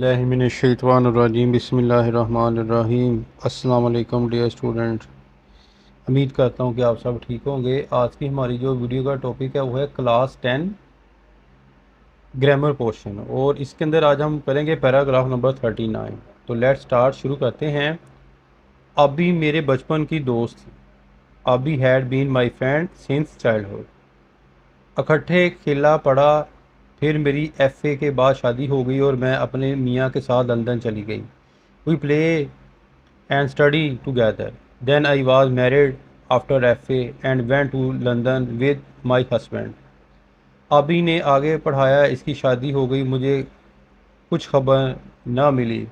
باللہ من الشیطان الرجیم بسم اللہ الرحمن الرحیم۔ السلام علیکم ڈیئر اسٹوڈنٹ، امید کرتا ہوں کہ آپ سب ٹھیک ہوں گے۔ آج کی ہماری جو ویڈیو کا ٹاپک ہے وہ ہے کلاس 10 گرامر پورشن، اور اس کے اندر آج ہم کریں گے پیراگراف نمبر 39۔ تو لیٹ سٹارٹ، شروع کرتے ہیں۔ ابھی میرے بچپن کی دوست تھی۔ ابھی had been my friend since childhood. اکٹھے کھیلا پڑا، پھر میری ایف اے کے بعد شادی ہو گئی اور میں اپنے میاں کے ساتھ لندن چلی گئی۔ We play and study together. Then I was married after F A and went to London with my husband. ابھی نے آگے پڑھایا، اس کی شادی ہو گئی، مجھے کچھ خبر نہ ملی۔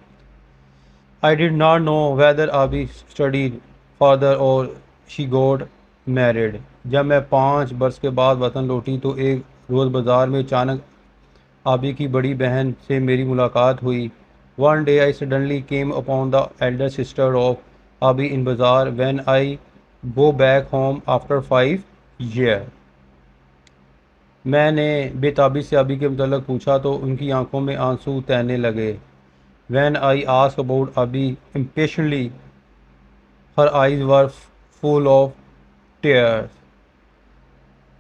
آئی ڈڈ ناٹ نو ویدر ابھی اسٹڈیڈ فردر اور شی گوٹ میریڈ۔ جب میں 5 برس کے بعد وطن لوٹی تو ایک روز بازار میں اچانک آبی کی بڑی بہن سے میری ملاقات ہوئی۔ One day I suddenly came upon the elder sister of آبی ان بازار when I go back home after 5 years۔ میں نے بے تابی سے آبی کے متعلق پوچھا تو ان کی آنکھوں میں آنسو تیرنے لگے۔ When I ask about Abi impatiently her eyes were full of tears.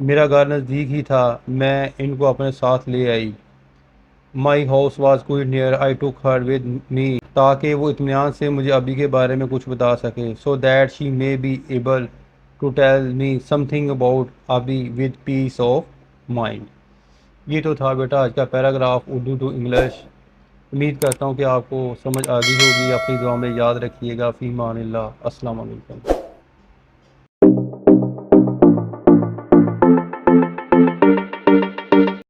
میرا گھر نزدیک ہی تھا، میں ان کو اپنے ساتھ لے آئی۔ My house was quite near, I took her with me, تاکہ وہ اطمینان سے مجھے ابھی کے بارے میں کچھ بتا سکے، so that she may be able to tell me something about ابھی ود پیس آف مائنڈ۔ یہ تو تھا بیٹا آج کا پیراگراف اردو ٹو انگلش۔ امید کرتا ہوں کہ آپ کو سمجھ آ گئی ہوگی۔ اپنی دعا میں یاد رکھیے گا۔ فی امان اللہ۔ السلام علیکم۔